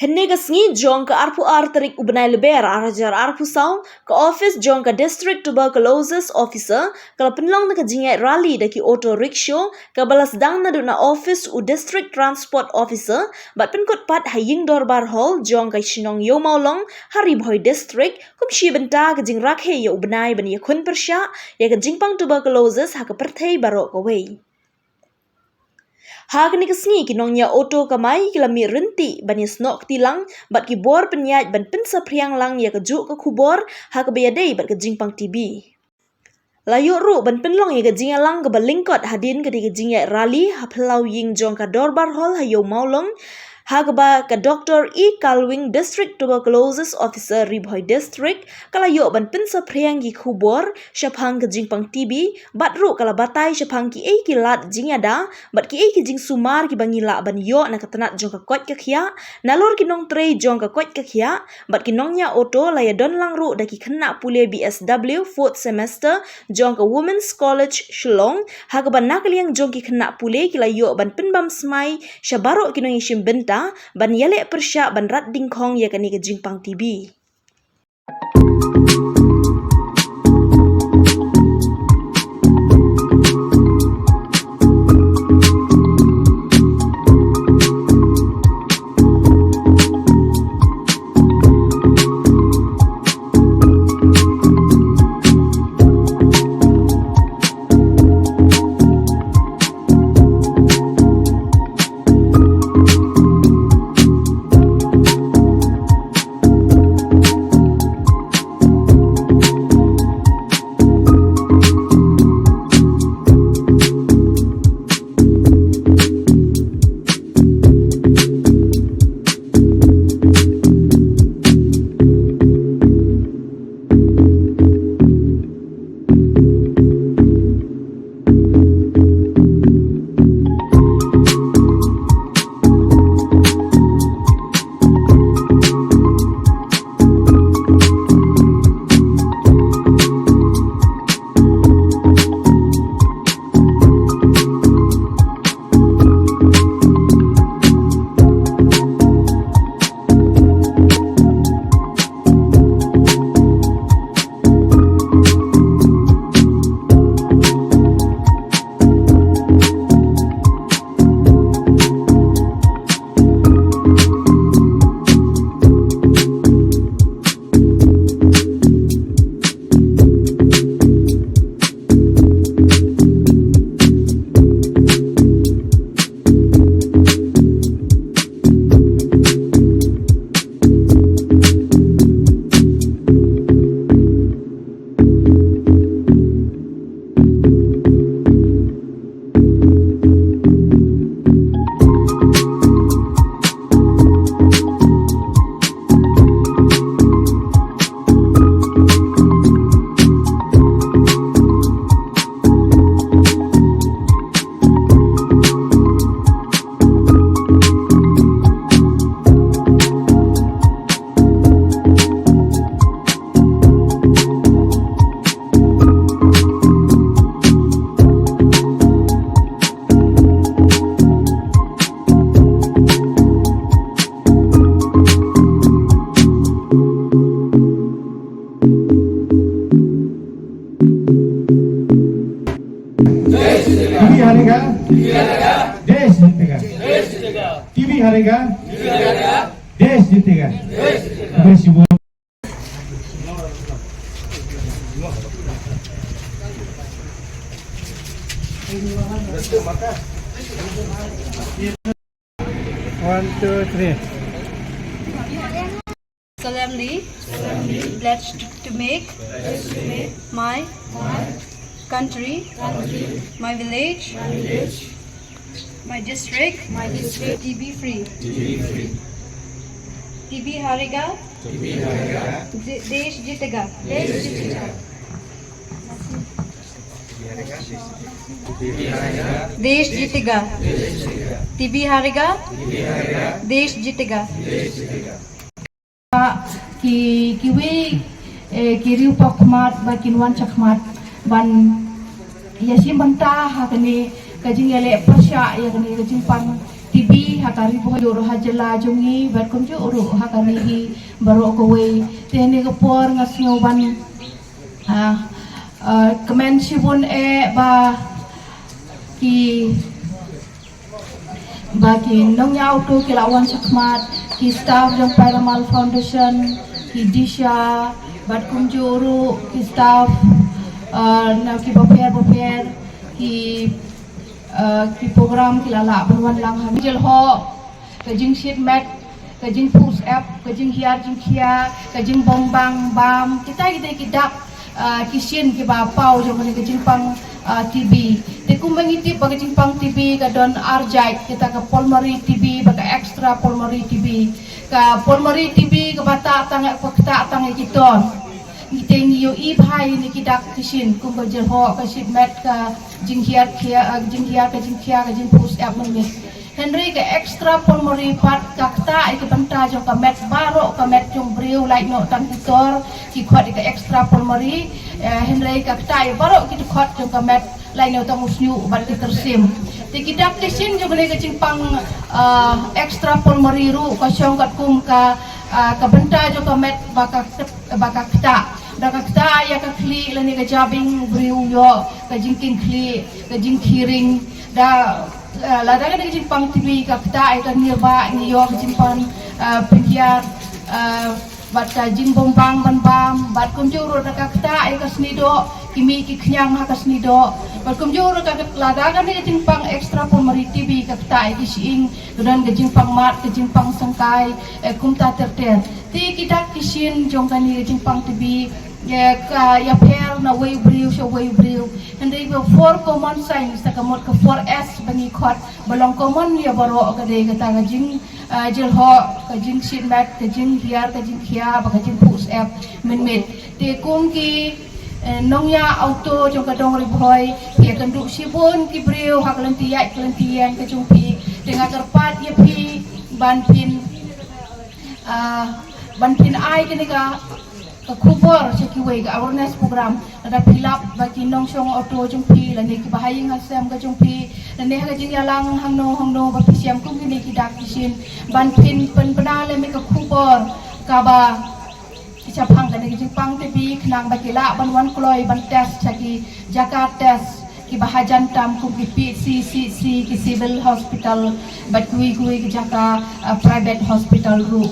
Henne gasngi jong ka arpu arterik ubnai leber arajar arpu saung ka office jong ka district tuberculosis officer kala penlong na kajingai rally daki auto rickshaw ka balas dang na na office u district transport officer bat penkot pat haying dorbar hall jong ka shinong yo maulong hari bhoi district kumshi benta kajing rakhe yo ubnai ban ya kun persya ya kajing pang tuberculosis ha ka perthei barok away. Hagni kesngi kinongnya auto kamai kilami renti bani snok tilang bat ki bor penyaj ban pensa priang lang ya kejuk ke kubor ha ke bayadei bat kejing pang TB. Layuk ru ban penlong ya kejing lang ke balingkot hadin ke kejing ya rally ha pelau ying jong ka dorbar hall ha yo maulong ha ke ba ka Dr. E. Kalwing District Tuberculosis Officer Ribhoi District kala yo ban pensa priang ki kubor syapang kejing pang TB bat ru kala batai syapang ki ki lat jing ada bat ki ki jing sumar ki bangila ban yo na katanat jong ka kot ka khia nalor ki nong trei jong ka kot ka khia bat ki nongnya auto laya don lang ru da ki khna pule BSW 4th semester jong ka Women's College Shillong ha ka ban nakliang jong ki khna pule ki la yo ban penbam smai syabaro ki nong ishim benta ban yale persya ban rat dingkong ya kani ke jingpang TB. देश जीतेगा। टीवी हारेगा, देश जीतेगा। One, two, three. Solemnly pledged to make my country, my village, my district, TB free. TB हारेगा, देश जीतेगा. देश जीतेगा. TB हारेगा, देश जीतेगा. Kiwi kiriu pakmat ba kinwan chakmat ban yasim banta hakani kajing yale persya yakani kajing pan TV hakari bo yoro hajela jongi bat kum jo uru hakari hi baro ko we tene ko por ngasnyo ban kemen sibun ba ki nong nyau tu ki lawan sakmat ki staff jong Paramal Foundation ki Disha bat kum jo uru ki staff na ki boper ki program kilala banwan lang hamil ho kajing sheet mat kajing push up kajing hiar jing kia kajing bombang bam kita kidak kisien ki ba pau jong ni kajing pang TB te kumangiti ba kajing pang TB ka don arjait kita ka pulmonary TB ba ka extra pulmonary TB ka pulmonary TB ka bata tang kiton ngiteng yo i bhai ni kidak kishin kum ba jel ho ka sheet mat ka jing hiar ka jing push up ni Henry ke extra pulmonary part kakta ke banta jo ka met baro ka met jong briu like no tan titor ki khot ke extra pulmonary Henry kakta baro ki khot jong ka met like no tang usnyu bat ki tersim te kidak kishin jo bele ke pang extra pulmonary ru ka syong kat kum ka banta jo ka met baka kta dakakta ya ka kli lani ka jabing briu yo ka jingking kli ka jing kiring da lada ka jing pang TV ka kta ai ka nirba ni yo ka jing pan pengiar bat ka jing bombang ban bam bat kum juro da ka kta ai ka snido kimi ki knyang ha ka snido bat kum juro ka lada ka jing pang extra pulmonary TV ka kta ai ki sing dan ka jing pang mat ka jing pang sangkai kum ta ter ti kidak kisin jong ka ni jing pang TV ya per na way briu and they will 4 common signs ta kamot ka 4S bani khot balong common ya baro ka de ka ta jing jil ho ka jing sheet mat ka jing hiar ka jing khia ba ka jing push up min te kum ki nongya auto jong ka dong ri boy ya kan du sibun ki briu ha kalan tian ka jung pi tengah terpat ya pi ban pin ai ke ni ka kubur sekiwe ke awareness program ada pilap bagi nong syong auto jungpi lani ki bahaya ngasam ka jungpi lani ha jing yalang hangno ba pisiam kum ni ki dak kisin ban pin penale me ka kubur ka ba kichapang kan ki jingpang tebi khnang ba kila ban wan kloi ban test chaki jakat test ki bahajan tam kum ki PCC ki civil hospital bat kui ki jaka private hospital ru